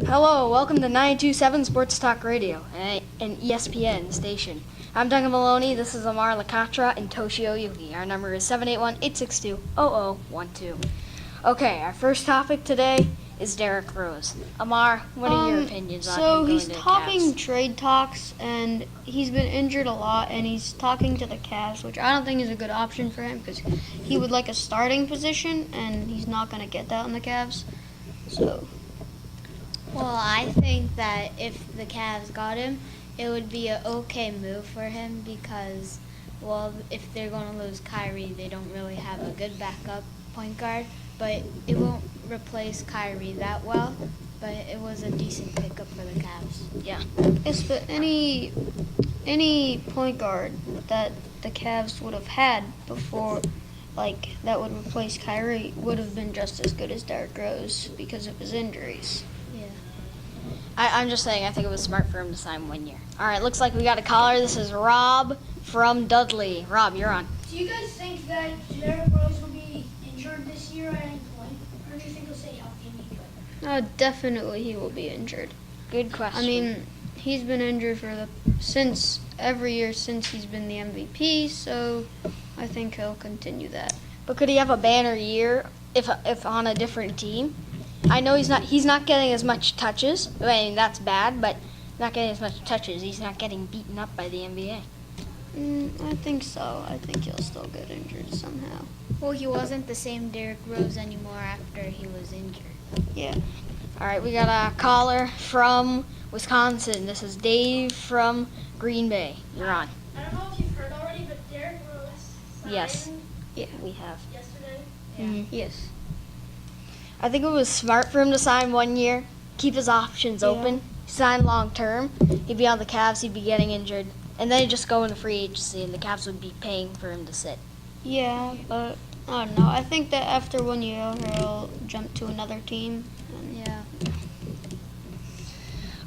Hello, welcome to 927 Sports Talk Radio, an ESPN station. I'm Duncan Maloney, this is Amar Lakatra and Toshio Yuki. Our number is 781-862-0012. Okay, our first topic today is Derrick Rose. Amar, what are your opinions on him going he's to the talking Cavs? trade talks, and he's been injured a lot, and he's talking to the Cavs, which I don't think is a good option for him because he would like a starting position, and he's not going to get that on the Cavs. So, Well, I think that if the Cavs got him, it would be an okay move for him because, well, if they're going to lose Kyrie, they don't really have a good backup point guard, but it won't replace Kyrie that well, but it was a decent pickup for the Cavs. Yeah. yes, but any point guard that the Cavs would have had before, like, that would replace Kyrie would have been just as good as Derrick Rose because of his injuries. Yeah. I'm just saying, I think it was smart for him to sign 1 year. All right, looks like we got a caller. This is Rob from Dudley. Rob, you're on. Do you guys think that Derrick Rose will be injured this year at any point, or do you think he'll stay healthy and be good? Definitely he will be injured. Good question. I mean, he's been injured since every year since he's been the MVP, so I think he'll continue that. but could he have a banner year if on a different team? I know he's not getting as much touches. I mean, that's bad, but not getting as much touches. He's not getting beaten up by the NBA. I think so. I think he'll still get injured somehow. Well, he wasn't the same Derrick Rose anymore after he was injured. Yeah. All right, we got a caller from Wisconsin. This is Dave from Green Bay. You're on. I don't know if you've heard already, but Derrick Rose signed Yes. Yeah, we have. yesterday. Yes. I think it was smart for him to sign 1 year, keep his options open, sign long term. He'd be on the Cavs, he'd be getting injured, and then he'd just go into free agency, and the Cavs would be paying for him to sit. Yeah, but I don't know. I think that after 1 year he'll jump to another team. Yeah.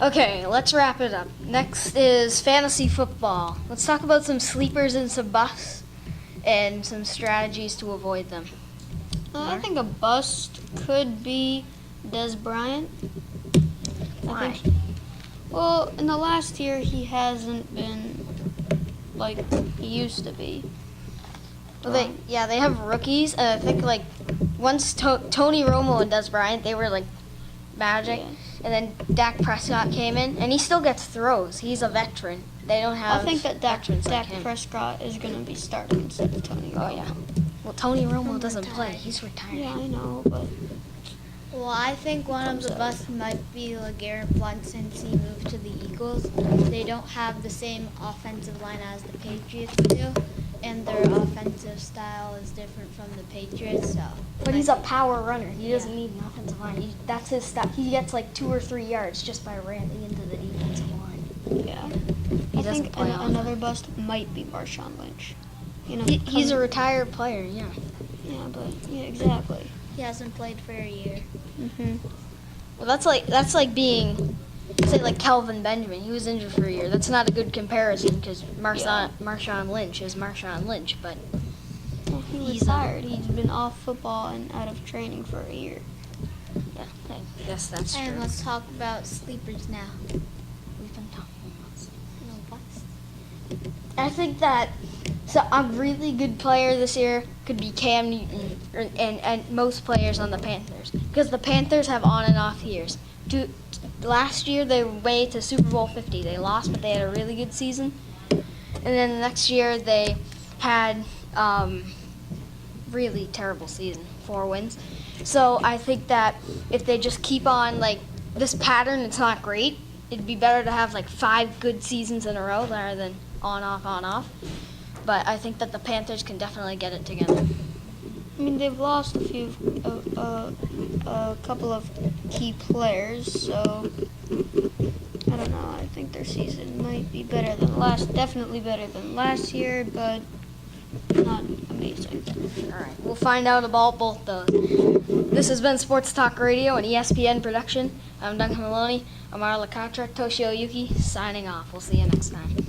Okay, let's wrap it up. Next is fantasy football. Let's talk about some sleepers and some busts, and some strategies to avoid them. I think a bust could be Des Bryant. Why? Well, in the last year he hasn't been like he used to be. Well, they have rookies, and I think like once Tony Romo and Des Bryant, they were like magic, Yeah. and then Dak Prescott came in, and he still gets throws. He's a veteran. They don't have. I think that veterans Dak like him. Prescott is going to be starting instead of Tony Romo. Oh yeah. Well, Tony Romo doesn't play. He's retired. Yeah, I know, but Well, I think one of the busts might be LeGarrette Blount since he moved to the Eagles. They don't have the same offensive line as the Patriots do, and their offensive style is different from the Patriots. So, But he's a power runner. He doesn't need an offensive line. That's his stuff. He gets like 2 or 3 yards just by ramming into the defensive line. yeah. He I doesn't think play another bust might be Marshawn Lynch. You know, He's a retired player. Yeah. yeah, but yeah, exactly. he hasn't played for a year. Mhm. Well, that's like being, say, like Kelvin Benjamin. He was injured for a year. That's not a good comparison because Marshawn Lynch is Marshawn Lynch, but Well, he He's retired. He's been off football and out of training for a year. yeah, I guess that's And true. let's talk about sleepers now. We've been talking about some- No busts. I think that a really good player this year could be Cam Newton and most players on the Panthers because the Panthers have on and off years. Last year they made it to Super Bowl 50. They lost, but they had a really good season. And then the next year they had really terrible season, 4 wins. So I think that if they just keep on like this pattern, it's not great. It'd be better to have like 5 good seasons in a row rather than on off. But I think that the Panthers can definitely get it together. I mean, they've lost a couple of key players, so I don't know. I think their season might be definitely better than last year, but not amazing. All right, we'll find out about both those. This has been Sports Talk Radio, an ESPN production. I'm Duncan Maloney. Amar Lakatra, Toshio Yuki, signing off. We'll see you next time.